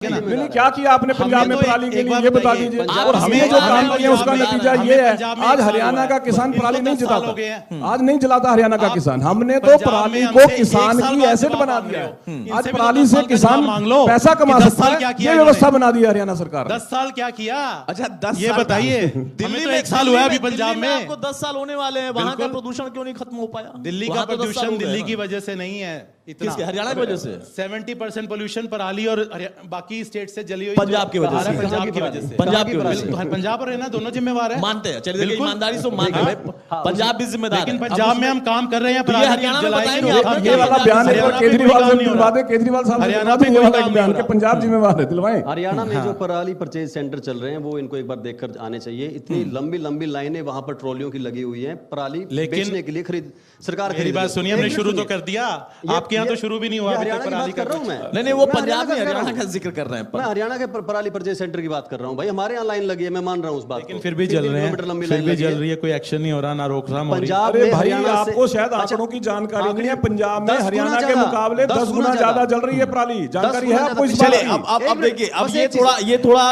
नहीं, क्या किया आपने पंजाब में पराली के लिए, ये बता दीजिए। और हमने जो काम किया उसका नतीजा ये है, आज हरियाणा का किसान पराली नहीं जलाता, आज नहीं जलाता हरियाणा का किसान। हमने तो पराली को किसान की एसेट बना दिया है। आज पराली से किसान पैसा कमा सकता है, ये व्यवस्था बना दी हरियाणा सरकार। 10 साल क्या किया? अच्छा 10 ये बताइए। दिल्ली में 1 साल हुआ अभी पंजाब में, आपको 10 साल होने वाले हैं, वहां का प्रदूषण क्यों नहीं खत्म हो पाया? दिल्ली का प्रदूषण दिल्ली की वजह से नहीं है, किसके? हरियाणा की वजह से 70% पोल्यूशन पराली और बाकी स्टेट से जली हुई पंजाब की वजह से, पंजाब की वजह से, पंजाब की वजह से, पंजाब और हरियाणा दोनों जिम्मेवार है। मानते हैं, चलिए ईमानदारी से मानते हैं, पंजाब भी जिम्मेदार है। लेकिन पंजाब में हम काम कर रहे हैं, हरियाणा में बताएंगे आप। ये वाला बयान केजरीवाल से दिलवा दे, केजरीवाल साहब हरियाणा में ये वाला एक बयान के पंजाब जिम्मेवार है, दिलवाएं। हरियाणा में जो पराली परचेज सेंटर चल रहे हैं वो इनको एक बार देखकर आने चाहिए। इतनी लंबी लंबी लाइनें वहां पर ट्रॉलियों की लगी हुई हैं पराली बेचने के लिए। सरकार मेरी बात सुनिए, हमने शुरू तो कर दिया, आपके यहाँ तो शुरू भी नहीं हुआ। हरियाणा की बात कर रहा हूं मैं। नहीं वो पंजाब में हरियाणा का जिक्र कर रहे हैं। मैं हरियाणा के पराली परचेज सेंटर की बात कर रहा हूं भाई। हमारे यहाँ लाइन लगी है, मैं मान रहा हूं उस बात को, लेकिन फिर भी जल रहे हैं, फिर भी जल रही है, कोई एक्शन नहीं हो रहा, ना रोकथाम हो रही। पंजाब अरे में भाई हरियाणा से आपको शायद आंकड़ों की जानकारी नहीं है, पंजाब में हरियाणा के मुकाबले 10 गुना ज्यादा जल रही है पराली। जानकारी है आपको इस बात चलिए की? अब देखिए, अब ये थोड़ा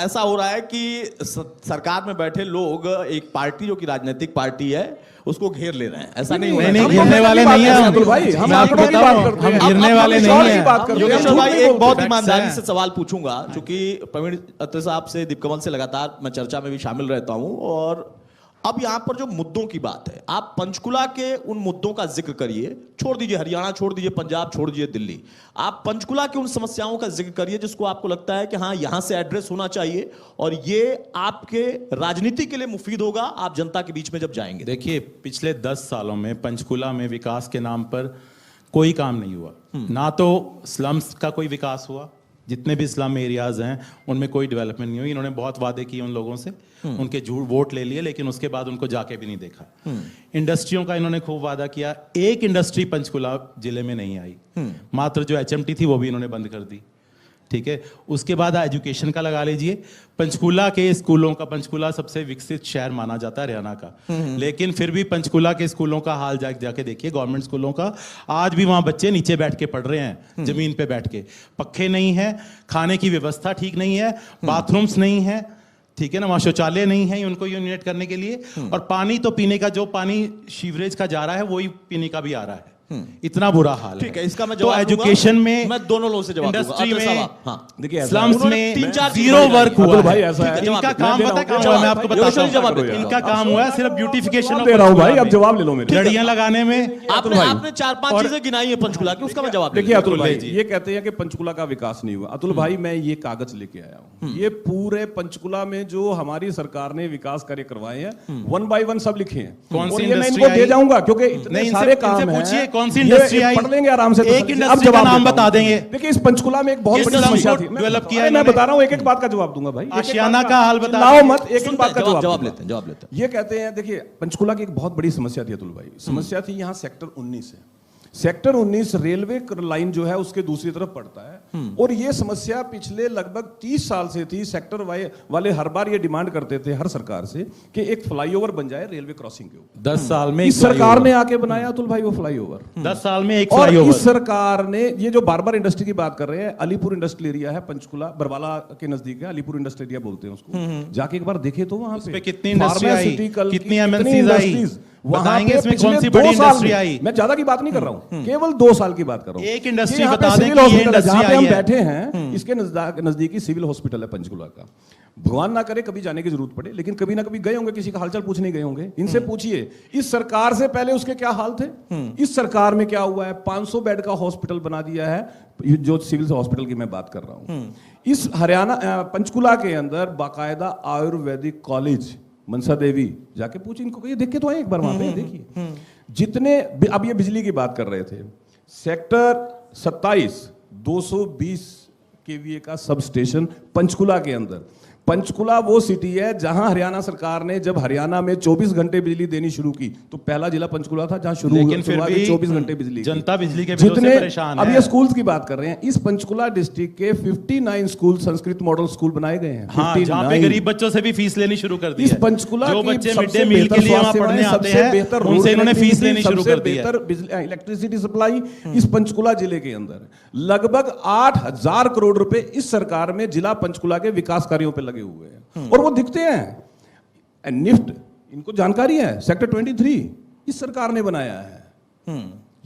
ऐसा हो रहा है कि सरकार में बैठे लोग एक पार्टी जो कि राजनीतिक पार्टी है उसको घेर ले रहे हैं। ऐसा नहीं होना चाहिए। गिरने वाले नहीं है अतुल भाई, हम आंकड़ों की बात करते हैं, हम गिरने वाले नहीं है। योगेश्वर भाई एक बहुत ईमानदारी से सवाल पूछूंगा, क्योंकि प्रवीण अत्रे साहब से, दीपकमल से लगातार मैं चर्चा में भी शामिल रहता हूं, और अब यहां पर जो मुद्दों की बात है, आप पंचकुला के उन मुद्दों का जिक्र करिए। छोड़ दीजिए हरियाणा, छोड़ दीजिए पंजाब, छोड़ दीजिए दिल्ली, आप पंचकुला की उन समस्याओं का जिक्र करिए जिसको आपको लगता है कि हाँ यहां से एड्रेस होना चाहिए और ये आपके राजनीति के लिए मुफीद होगा, आप जनता के बीच में जब जाएंगे। देखिए, पिछले 10 सालों में पंचकुला में विकास के नाम पर कोई काम नहीं हुआ। ना तो स्लम्स का कोई विकास हुआ, जितने भी स्लम एरियाज हैं उनमें कोई डेवलपमेंट नहीं हुई। इन्होंने बहुत वादे किए उन लोगों से, उनके झूठ वोट ले लिए, लेकिन उसके बाद उनको जाके भी नहीं देखा। इंडस्ट्रियों का इन्होंने खूब वादा किया, एक इंडस्ट्री पंचकुला जिले में नहीं आई। मात्र जो एचएमटी थी वो भी इन्होंने बंद कर दी। ठीक है, उसके बाद एजुकेशन का लगा लीजिए, पंचकुला के स्कूलों का, पंचकुला सबसे विकसित शहर माना जाता है हरियाणा का, लेकिन फिर भी पंचकुला के स्कूलों का हाल जाके देखिए, गवर्नमेंट स्कूलों का। आज भी वहां बच्चे नीचे बैठ के पढ़ रहे हैं, जमीन पे बैठ के, पक्खे नहीं है, खाने की व्यवस्था ठीक नहीं है, बाथरूम्स नहीं है, ठीक है ना, वहां शौचालय नहीं है उनको यूनिट करने के लिए, और पानी तो पीने का, जो पानी सीवरेज का जा रहा है वही पीने का भी आ रहा है। इतना बुरा हाल है। ठीक है, इसका मैं तो जवाब एजुकेशन में, मैं दोनों लोगों से जवाब दूंगा। इंडस्ट्री में, देखिए स्लम्स में 3-4 जीरो वर्क हुआ है। भाई ऐसा है, इनका काम पता क्या हुआ, मैं आपको बताता हूं। इनका काम हुआ है सिर्फ ब्यूटिफिकेशन दे रहा हूं भाई, अब जवाब ले लो मेरे। लड़ियां लगाने में। आपने 4-5 चीजें गिनाई है पंचकुला की, उसका मैं जवाब देखिए अतुल भाई, ये कहते हैं कि पंचकुला का विकास नहीं हुआ। अतुल भाई, मैं ये कागज लेके आया हूँ, ये पूरे पंचकुला में जो हमारी सरकार ने विकास कार्य करवाए हैं, 1 बाय 1 सब लिखे हैं। कौन सी मैं इनको दे जाऊंगा, क्योंकि इतने सारे काम हैं। पूछिए कौन सी इंडस्ट्री आई, पढ़ लेंगे आराम से। एक इंडस्ट्री का नाम बता देंगे। देखिए, इस पंचकुला में एक बहुत बड़ी समस्या थी, डेवलप किया। मैं बता रहा हूँ, एक एक बात का जवाब दूंगा भाई। आशियाना का हाल बता लाओ मत, एक एक बात का जवाब लेते हैं। ये कहते हैं, देखिए पंचकुला की एक बहुत बड़ी समस्या थी अतुल भाई, समस्या थी यहाँ सेक्टर 19 है। सेक्टर 19 रेलवे लाइन जो है उसके दूसरी तरफ पड़ता है, और ये समस्या पिछले लगभग 30 साल से थी। सेक्टर वाले हर बार ये डिमांड करते थे हर सरकार से कि एक फ्लाईओवर बन जाए रेलवे क्रॉसिंग के ऊपर। 10 साल में इस सरकार ने आके बनाया अतुल भाई वो फ्लाईओवर। 10 साल में एक और फ्लाईओवर। इस सरकार ने, ये जो बार बार इंडस्ट्री की बात कर रहे हैं, अलीपुर इंडस्ट्रियल एरिया है पंचकुला, बरवाला के नजदीक है, अलीपुर इंडस्ट्रियल एरिया बोलते हैं उसको। जाके एक बार देखे तो वहां पे कितनी इंडस्ट्री आई, कितनी एमएनसीज आई, बताएंगे इसमें कौन सी बड़ी इंडस्ट्री आई। मैं ज्यादा की बात नहीं कर रहा हूं, केवल 2 साल की बात कर रहा हूं। एक इंडस्ट्री बता दें कि ये इंडस्ट्री जहां पे आई हम है। बैठे हैं, इसके नजदीकी सिविल हॉस्पिटल है पंचकुला का। भगवान ना करे कभी जाने की जरूरत पड़े, लेकिन कभी ना कभी गए होंगे, किसी का हालचाल पूछने गए होंगे। इनसे पूछिए इस सरकार से पहले उसके क्या हाल थे, इस सरकार में क्या हुआ है। 500 बेड का हॉस्पिटल बना दिया है, जो सिविल हॉस्पिटल की मैं बात कर रहा हूं। इस हरियाणा पंचकुला के अंदर बाकायदा आयुर्वेदिक कॉलेज, मनसा देवी, जाके पूछिए इनको, कहिए देख के तो आए एक बार वहां पे। देखिए जितने, अब ये बिजली की बात कर रहे थे, सेक्टर 27 220 केवीए का सब स्टेशन पंचकुला के अंदर। पंचकुला वो सिटी है जहां हरियाणा सरकार ने जब हरियाणा में 24 घंटे बिजली देनी शुरू की तो पहला जिला पंचकुला था जहां लेकिन फिर भी 24 घंटे बिजली की। जनता बिजली के बिलों से जितने परेशान अब है। ये स्कूल्स की बात कर रहे हैं, इस पंचकुला डिस्ट्रिक्ट के 59 स्कूल संस्कृत मॉडल स्कूल बनाए गए हैं। हाँ, जहाँ पे 59 गरीब बच्चों से भी फीस लेनी शुरू कर दी इस है। पंचकुला जो की बच्चे मिड सबसे डे मील के बेहतर लिए वहाँ स्वास्थ्य पढ़ने सेवाएं, आते सबसे हैं बेहतर उनसे इन्होंने फीस कनेक्टिविटी, लेनी शुरू सबसे कर दी है। बेहतर इलेक्ट्रिसिटी सप्लाई इस पंचकुला जिले के अंदर लगभग 8,000 करोड़ रुपए इस सरकार में जिला पंचकुला के विकास कार्यों पे लगे हुए हैं और वो दिखते हैं। निफ्ट इनको जानकारी है, सेक्टर 23 इस सरकार ने बनाया है,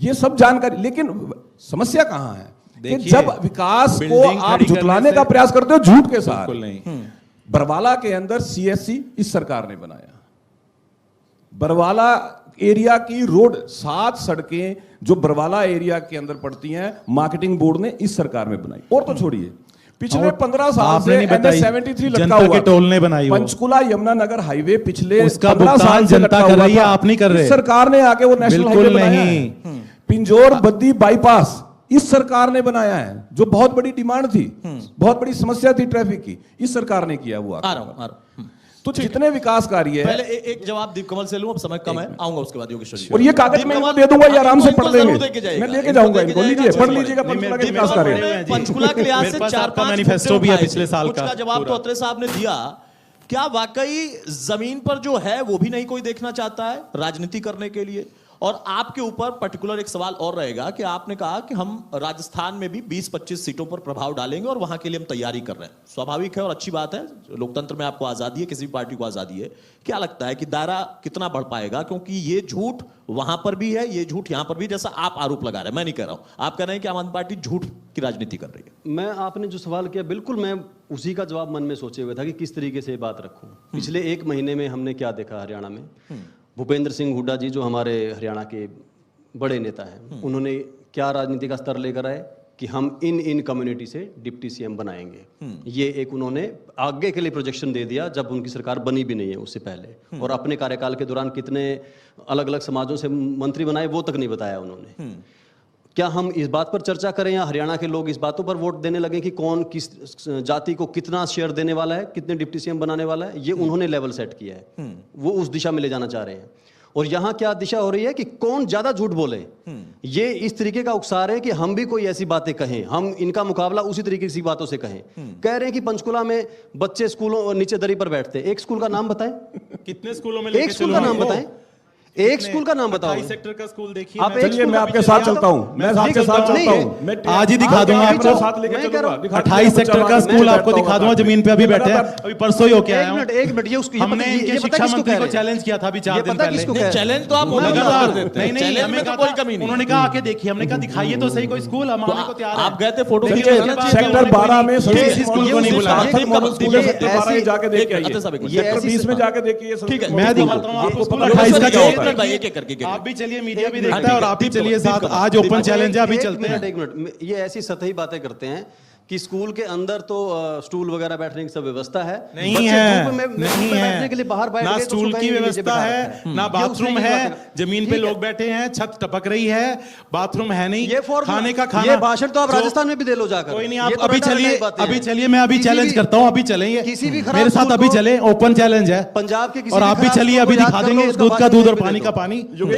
ये सब जानकारी। लेकिन समस्या कहां है कि देखिए, जब विकास को बिल्डिंग आप खड़ी झुटलाने करने का से- प्रयास करते हो झूठ के साथ। बिल्कुल नहीं। बरवाला के अंदर सीएससी इस सरकार ने बनाया। बरवाला एरिया की रोड 7 सड़कें जो बरवाला एरिया के अंदर पड़ती हैं मार्केटिंग बोर्ड ने इस सरकार में बनाई। और तो छोड़िए पिछले 15 साल आपने से नहीं बताई, NH-73 लटका जनता हुआ के टोल ने बनाई वो। पंचकुला यमुनानगर हाईवे पिछले उसका 15 साल भुगतान से जनता लटका कर हुआ रही है, था। आप नहीं कर रहे। इस सरकार ने आके वो नेशनल बिल्कुल हाईवे बनाया नहीं। है। पिंजौर बद्दी बाईपास इस सरकार ने बनाया है, जो बहुत बड़ी डिमांड थी, बहुत बड़ी समस्या थी ट्रैफिक की, इस सरकार ने किया हुआ। आ रहा हूं। तो जितने विकास कार्य है, पहले एक जवाब दीप कमल से लूं, अब समय कम है, आऊंगा उसके बाद योगेश्वर जी। और ये कागज दीप मैं इनको कमल, दे दूंगा, ये आप आराम से इनको पढ़ जरूर लेंगे। देके जाइएगा। मैं लेके इनको जाऊंगा देके इनको, जाइएगा, लीजिए, पढ़ नहीं, लीजिएगा नहीं, पंचकुला के दीप विकास कमल कार्य। ने पंचकुला के लिहाज मेरे से पास 4-5 आपका मैनिफेस्टो भी है पिछले साल कुछ का का जवाब तो पूरा। अत्रे साहब ने दिया। क्या वाकई जमीन पर जो है वो भी नहीं कोई देखना चाहता है राजनीति करने के लिए? और आपके ऊपर पर्टिकुलर एक सवाल और रहेगा कि आपने कहा कि हम राजस्थान में भी 20-25 सीटों पर प्रभाव डालेंगे और वहां के लिए हम तैयारी कर रहे हैं। स्वाभाविक है और अच्छी बात है, लोकतंत्र में आपको आजादी है, किसी भी पार्टी को आजादी है। क्या लगता है कि दायरा कितना बढ़ पाएगा? क्योंकि ये झूठ वहां पर भी है, ये झूठ यहां पर भी, जैसा आप आरोप लगा रहे हैं, मैं नहीं कह रहा हूं, आप कह रहे हैं कि आम आदमी पार्टी झूठ की राजनीति कर रही है। मैं आपने जो सवाल किया बिल्कुल मैं उसी का जवाब मन में सोचे हुए था कि किस तरीके से बात रखूं। पिछले 1 महीने में हमने क्या देखा हरियाणा में, भूपेंद्र सिंह हुड्डा जी जो हमारे हरियाणा के बड़े नेता हैं, उन्होंने क्या राजनीति का स्तर लेकर आए कि हम इन कम्युनिटी से डिप्टी सीएम बनाएंगे। ये एक उन्होंने आगे के लिए प्रोजेक्शन दे दिया जब उनकी सरकार बनी भी नहीं है उससे पहले। और अपने कार्यकाल के दौरान कितने अलग अलग समाजों से मंत्री बनाए वो तक नहीं बताया उन्होंने। क्या हम इस बात पर चर्चा करें या हरियाणा के लोग इस बातों पर वोट देने लगे कि कौन किस जाति को कितना शेयर देने वाला है, कितने डिप्टी सीएम बनाने वाला है? ये उन्होंने लेवल सेट किया है, वो उस दिशा में ले जाना चाह रहे हैं। और यहाँ क्या दिशा हो रही है कि कौन ज्यादा झूठ बोले, ये इस तरीके का उकसा रहे हैं कि हम भी कोई ऐसी बातें कहें, हम इनका मुकाबला उसी तरीके की बातों से कहें। कह रहे हैं कि पंचकुला में बच्चे स्कूलों नीचे दरी पर बैठते हैं। एक स्कूल का नाम बताएं, कितने स्कूलों में एक स्कूल का नाम बताएं, एक स्कूल का नाम बताओ। 28 सेक्टर का स्कूल देखिए। आप मैं- एक चलिए स्कूल मैं का आपके पीछे साथ जाता चलता हूं, मैं आपके साथ नहीं, चलता हूं। मैं आज ही दिखा दूंगा आपको आपको। साथ लेके मैं कह चलूंगा, रहा हूं, दिखा 28 सेक्टर का स्कूल आपको दिखा दूंगा, जमीन पे अभी बैठे हैं, अभी परसों ही होके आया हूं। एक मिनट, ये उसको ये हमने पता- इनके ये पता शिक्षा किसको मंत्री कह को रहे हैं? चैलेंज किया था अभी 4 ये दिन पता पहले। किसको कह रहे हैं? चैलेंज तो आप मैं उन्होंने लगातार कर देते हैं। नहीं नहीं, चैलेंज हमें में तो कहा कोई था- कमी नहीं। उन्होंने कहा आके देखिए, हमने कहा दिखाइए तो सही कोई स्कूल, हम आने को तैयार हैं। आप गए थे फोटो लेकिन खींचे उसके बाद सेक्टर 12 में ये किसी स्कूल को नहीं बुलाया। सार्थक मॉडल स्कूल है, सेक्टर 12 में जाके देख के आइए। अतः साहब, एक मिनट। सेक्टर ऐसी 20 में जाके देखिए। ठीक है, मैं दिखाता हूं आपको स्कूल 28 का क्या होता है। एक एक करके आप भी चलिए, मीडिया भी हाँ, देखता है, ठीक और है, आप भी दीप चलिए कमल, साथ। दीप कमल, आज दीप ओपन कमल। चैलेंज है, अभी चलते हैं। एक मिनट, ये ऐसी सतही बातें करते हैं कि स्कूल के अंदर तो स्टूल वगैरह बैठने की सब व्यवस्था है, नहीं बच्चे है, धूप में नहीं बैठने के लिए बाहर है, बैठ ना गए तो स्टूल उसको की कहीं नीचे व्यवस्था बिठा है, रखा ना ये बाथरूम उसने है, ये बात- जमीन पे ठीक है। लोग बैठे हैं, छत टपक रही है, बाथरूम है नहीं, ये फॉर्मूला, खाने का खाना। ये भाषण तो आप जो- राजस्थान में भी दे लो जाकर। कोई नहीं, ये आप तो अभी रटा चलिए, रटाई बातें अभी हैं। चलिए, मैं अभी किसी चैलेंज भी- करता हूं, अभी चलेंगे किसी भी खराब मेरे साथ, स्कूल अभी को- चले, ओपन चैलेंज है। पंजाब के किसी और भी आप भी खराब चलिए, स्कूल को अभी याद दिखा कर लो, देंगे उसका दूध का भाषण दूध और भी दे पानी दो। का पानी।